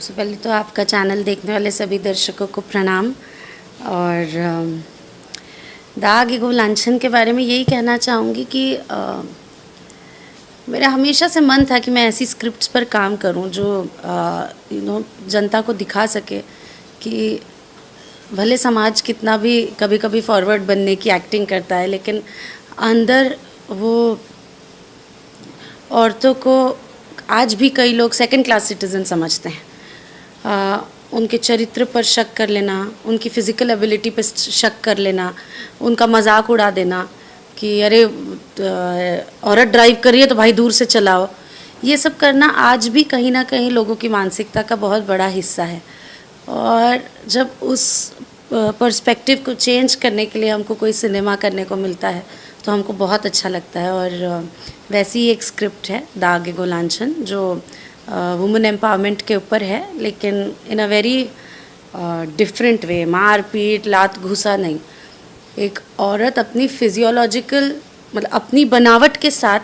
सबसे पहले तो आपका चैनल देखने वाले सभी दर्शकों को प्रणाम। और दाग एगो लांछन के बारे में यही कहना चाहूँगी कि मेरा हमेशा से मन था कि मैं ऐसी स्क्रिप्ट्स पर काम करूं जो जनता को दिखा सके कि भले समाज कितना भी कभी कभी फॉरवर्ड बनने की एक्टिंग करता है, लेकिन अंदर वो औरतों को आज भी कई लोग सेकंड क्लास सिटीज़न समझते हैं। उनके चरित्र पर शक कर लेना, उनकी फ़िज़िकल एबिलिटी पर शक कर लेना, उनका मजाक उड़ा देना कि अरे औरत ड्राइव कर रही है तो भाई दूर से चलाओ। ये सब करना आज भी कहीं ना कहीं लोगों की मानसिकता का बहुत बड़ा हिस्सा है। और जब उस पर्सपेक्टिव को चेंज करने के लिए हमको कोई सिनेमा करने को मिलता है तो हमको बहुत अच्छा लगता है। और वैसी ही एक स्क्रिप्ट है दाग एगो लांछन, जो वुमेन एम्पावरमेंट के ऊपर है, लेकिन इन अ वेरी डिफरेंट वे। मार पीट लात घुसा नहीं, एक औरत अपनी फिजियोलॉजिकल मतलब अपनी बनावट के साथ,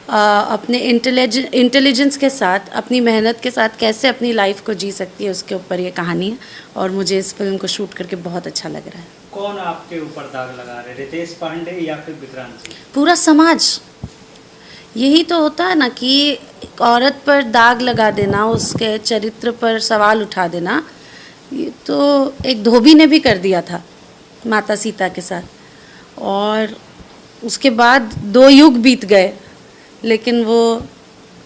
अपने इंटेलिजेंस के साथ, अपनी मेहनत के साथ कैसे अपनी लाइफ को जी सकती है, उसके ऊपर ये कहानी है। और मुझे इस फिल्म को शूट करके बहुत अच्छा लग रहा है। कौन आपके ऊपर दाग लगा रहे, रितेश पांडे या फिर विक्रांत? पूरा समाज। यही तो होता है ना कि एक औरत पर दाग लगा देना, उसके चरित्र पर सवाल उठा देना। ये तो एक धोबी ने भी कर दिया था माता सीता के साथ, और उसके बाद 2 युग बीत गए, लेकिन वो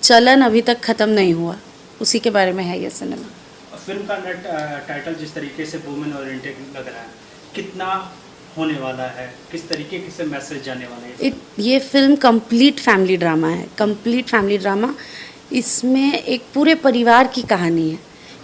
चलन अभी तक ख़त्म नहीं हुआ। उसी के बारे में है ये सिनेमा। फिल्म का टाइटल जिस तरीके से वुमेन ओरिएंटेड लग रहा है, कितना होने वाला है, किस तरीके से मैसेज जाने वाला है? ये फिल्म कंप्लीट फैमिली ड्रामा है, कंप्लीट फैमिली ड्रामा। इसमें एक पूरे परिवार की कहानी है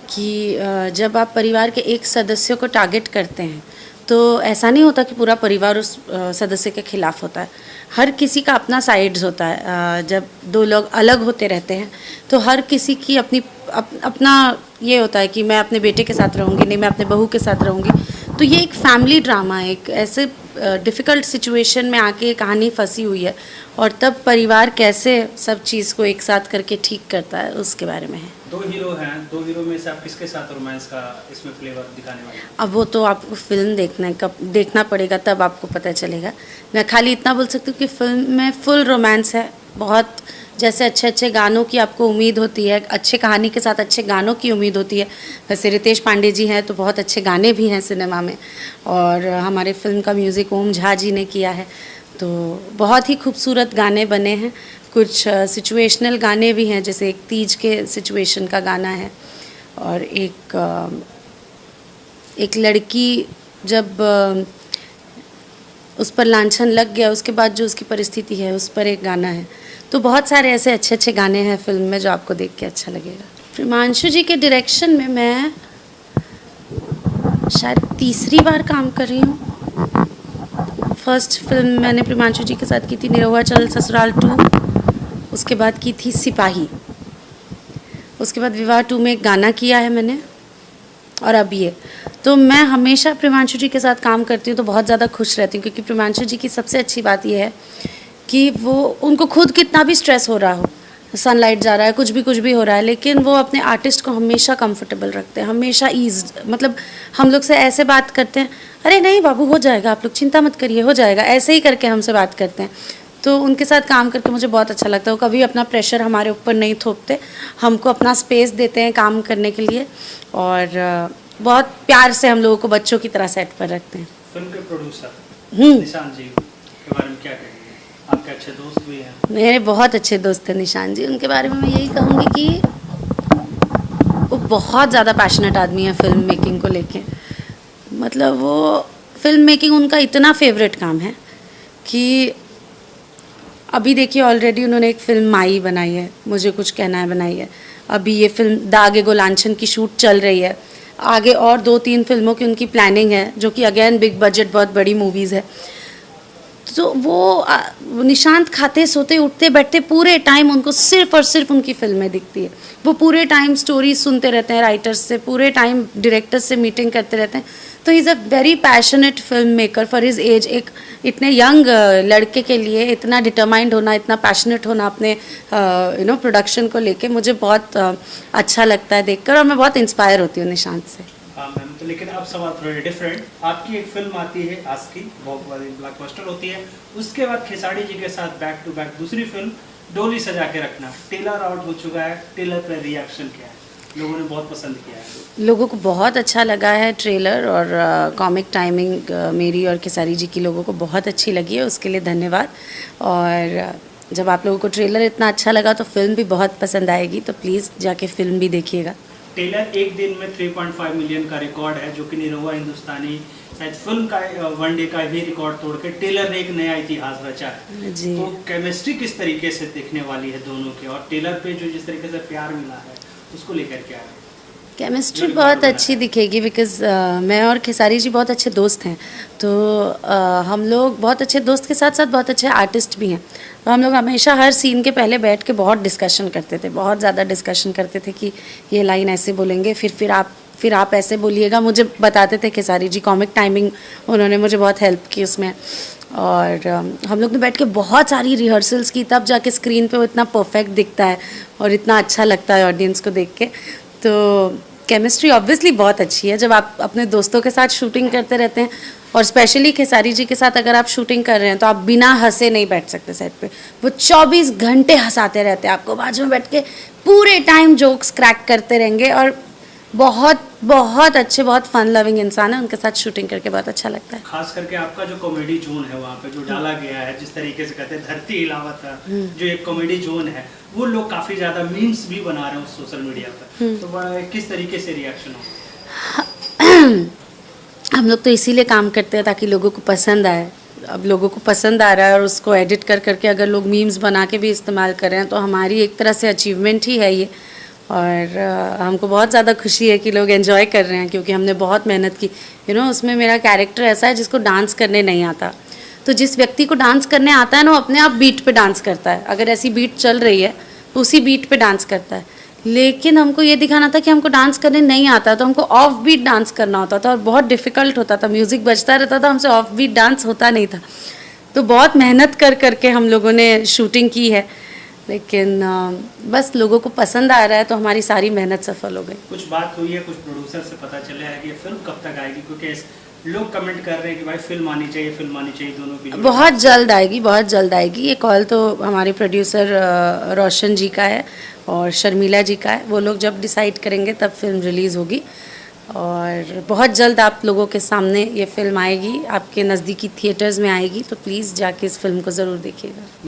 कि जब आप परिवार के एक सदस्य को टारगेट करते हैं तो ऐसा नहीं होता कि पूरा परिवार उस सदस्य के खिलाफ होता है। हर किसी का अपना साइड्स होता है। जब 2 लोग अलग होते रहते हैं तो हर किसी की अपना ये होता है कि मैं अपने बेटे के साथ रहूँगी, नहीं मैं अपने बहू के साथ रहूँगी। तो ये एक फैमिली ड्रामा है, एक ऐसे डिफ़िकल्ट सिचुएशन में आके कहानी फंसी हुई है, और तब परिवार कैसे सब चीज़ को एक साथ करके ठीक करता है, उसके बारे में है। 2 हीरो हैं, 2 हीरो में से आप किसके साथ रोमांस का इसमें फ्लेवर दिखाने वाले हैं? अब वो तो आपको फिल्म देखना पड़ेगा, तब आपको पता चलेगा। मैं खाली इतना बोल सकती हूँ कि फिल्म में फुल रोमांस है। बहुत जैसे अच्छे अच्छे गानों की आपको उम्मीद होती है, अच्छे कहानी के साथ अच्छे गानों की उम्मीद होती है। वैसे रितेश पांडे जी हैं तो बहुत अच्छे गाने भी हैं सिनेमा में, और हमारे फिल्म का म्यूज़िक ओम झा जी ने किया है। तो बहुत ही खूबसूरत गाने बने हैं। कुछ सिचुएशनल गाने भी हैं, जैसे एक तीज के सिचुएशन का गाना है, और एक लड़की जब उस पर लांछन लग गया, उसके बाद जो उसकी परिस्थिति है उस पर एक गाना है। तो बहुत सारे ऐसे अच्छे अच्छे गाने हैं फिल्म में जो आपको देख के अच्छा लगेगा। प्रिमांशु जी के डायरेक्शन में मैं शायद तीसरी बार काम कर रही हूँ। फर्स्ट फिल्म मैंने प्रिमांशु जी के साथ की थी निरहुआ चल ससुराल 2, उसके बाद की थी सिपाही, उसके बाद विवाह 2 में एक गाना किया है मैंने, और अब ये। तो मैं हमेशा प्रिमांशु जी के साथ काम करती हूँ तो बहुत ज़्यादा खुश रहती हूँ, क्योंकि प्रिमांशु जी की सबसे अच्छी बात यह है कि वो उनको खुद कितना भी स्ट्रेस हो रहा हो, सनलाइट जा रहा है, कुछ भी हो रहा है, लेकिन वो अपने आर्टिस्ट को हमेशा कंफर्टेबल रखते हैं, हमेशा ईज। मतलब हम लोग से ऐसे बात करते हैं, अरे नहीं बाबू हो जाएगा, आप लोग चिंता मत करिए, हो जाएगा, ऐसे ही करके हमसे बात करते हैं। तो उनके साथ काम करके मुझे बहुत अच्छा लगता है। वो कभी अपना प्रेशर हमारे ऊपर नहीं थोपते, हमको अपना स्पेस देते हैं काम करने के लिए, और बहुत प्यार से हम लोगों को बच्चों की तरह सेट पर रखते हैं। फिल्म के प्रोड्यूसर निशान जी के बारे में क्या कहेंगे? आपके अच्छे दोस्त भी हैं। मेरे बहुत अच्छे दोस्त हैं निशान जी। उनके बारे में मैं यही कहूँगी कि वो बहुत ज़्यादा पैशनेट आदमी है फिल्म मेकिंग को लेके। मतलब वो फिल्म मेकिंग उनका इतना फेवरेट काम है कि अभी देखिए ऑलरेडी उन्होंने एक फिल्म माई बनाई है, मुझे कुछ कहना है बनाई है। अभी ये फिल्म दाग एगो लांछन की शूट चल रही है। आगे और 2-3 फिल्मों की उनकी प्लानिंग है, जो कि अगेन बिग बजट बहुत बड़ी मूवीज़ है। तो वो निशांत खाते सोते उठते बैठते पूरे टाइम उनको सिर्फ और सिर्फ उनकी फिल्में दिखती है। वो पूरे टाइम स्टोरी सुनते रहते हैं राइटर्स से, पूरे टाइम डायरेक्टर्स से मीटिंग करते रहते हैं, तो he is a very passionate film maker for his age. एक इतने यंग लड़के के लिए इतना डिटरमाइंड होना, इतना पैशनेट होना अपने प्रोडक्शन को लेके, मुझे बहुत अच्छा लगता है देखकर, और मैं बहुत इंस्पायर होती हूँ निशांत से। हाँ मैम, तो लेकिन अब सवाल थोड़े डिफरेंट। आपकी एक फिल्म आती है आस्की, बहुत बड़ी ब्लॉकबस्टर होती है। उसके बाद खेसारी जी के साथ बैक टू बैक दूसरी फिल्म डोली सजा के रखना, ट्रेलर आउट हो चुका है, ट्रेलर पर रिएक्शन क्या है? लोगों ने बहुत पसंद किया है। लोगों को बहुत अच्छा लगा है ट्रेलर, और कॉमिक टाइमिंग मेरी और खेसारी जी की लोगों को बहुत अच्छी लगी है, उसके लिए धन्यवाद। और जब आप लोगों को ट्रेलर इतना अच्छा लगा तो फिल्म भी बहुत पसंद आएगी, तो प्लीज़ जाके फिल्म भी देखिएगा। ट्रेलर एक दिन में 3.5 मिलियन का रिकॉर्ड है, जो कि निरहुआ हिंदुस्तानी शायद फिल्म का वन डे का भी रिकॉर्ड तोड़ के ट्रेलर ने एक नया इतिहास रचा है। जी। तो केमिस्ट्री किस तरीके से दिखने वाली है दोनों की, और ट्रेलर पे जो जिस तरीके से प्यार मिला है उसको लेकर क्या है? केमिस्ट्री बहुत अच्छी दिखेगी, बिकॉज़ मैं और खेसारी जी बहुत अच्छे दोस्त हैं, तो हम लोग बहुत अच्छे दोस्त के साथ साथ बहुत अच्छे आर्टिस्ट भी हैं। तो हम लोग हमेशा हर सीन के पहले बैठ के बहुत डिस्कशन करते थे, बहुत ज़्यादा डिस्कशन करते थे कि ये लाइन ऐसे बोलेंगे, फिर आप ऐसे बोलिएगा। मुझे बताते थे खेसारी जी, कॉमिक टाइमिंग उन्होंने मुझे बहुत हेल्प की उसमें। और हम लोग ने बैठ के बहुत सारी रिहर्सल्स की, तब जाके स्क्रीन पे वो इतना परफेक्ट दिखता है और इतना अच्छा लगता है ऑडियंस को देख के। तो केमिस्ट्री ऑब्वियसली बहुत अच्छी है। जब आप अपने दोस्तों के साथ शूटिंग करते रहते हैं, और स्पेशली खेसारी जी के साथ अगर आप शूटिंग कर रहे हैं, तो आप बिना हंसे नहीं बैठ सकते सेट पे। वो 24 घंटे हंसाते रहते हैं आपको, बाजू में बैठ के पूरे टाइम जोक्स क्रैक करते रहेंगे, और बहुत बहुत अच्छे, बहुत फन लविंग इंसान है, उनके साथ शूटिंग करके बहुत अच्छा लगता है। खास करके आपका जो कॉमेडी जोन है वहाँ पे जो डाला गया है, जिस तरीके से कहते हैं धरती हिलावत है, जो एक कॉमेडी जोन है, वो लोग काफी ज्यादा मीम्स भी बना रहे हैं सोशल मीडिया पर। तो किस तरीके से रिएक्शन हो? हम लोग तो इसीलिए काम करते हैं ताकि लोगों को पसंद आए। अब लोगों को पसंद आ रहा है, और उसको एडिट कर करके अगर लोग मीम्स बना के भी इस्तेमाल कर रहे हैं, तो हमारी एक तरह से अचीवमेंट ही है ये। और हमको बहुत ज़्यादा खुशी है कि लोग एंजॉय कर रहे हैं, क्योंकि हमने बहुत मेहनत की। उसमें मेरा कैरेक्टर ऐसा है जिसको डांस करने नहीं आता। तो जिस व्यक्ति को डांस करने आता है ना, वो अपने आप बीट पे डांस करता है। अगर ऐसी बीट चल रही है तो उसी बीट पे डांस करता है। लेकिन हमको ये दिखाना था कि हमको डांस करने नहीं आता, तो हमको ऑफ बीट डांस करना होता था, और बहुत डिफ़िकल्ट होता था। म्यूज़िक बजता रहता था, हमसे ऑफ बीट डांस होता नहीं था। तो बहुत मेहनत कर करके हम लोगों ने शूटिंग की है, लेकिन बस लोगों को पसंद आ रहा है, तो हमारी सारी मेहनत सफल हो गई। कुछ बात हुई है, कुछ प्रोड्यूसर से पता चला है कि ये फिल्म कब तक आएगी? क्योंकि लोग कमेंट कर रहे हैं कि भाई फिल्म आनी चाहिए, फिल्म आनी चाहिए, दोनों की बहुत जल्द आएगी, बहुत जल्द आएगी। ये कॉल तो हमारे प्रोड्यूसर रोशन जी का है और शर्मिला जी का है। वो लोग जब डिसाइड करेंगे तब फिल्म रिलीज़ होगी, और बहुत जल्द आप लोगों के सामने ये फिल्म आएगी, आपके नज़दीकी थिएटर्स में आएगी। तो प्लीज़ जाके इस फिल्म को ज़रूर देखिएगा।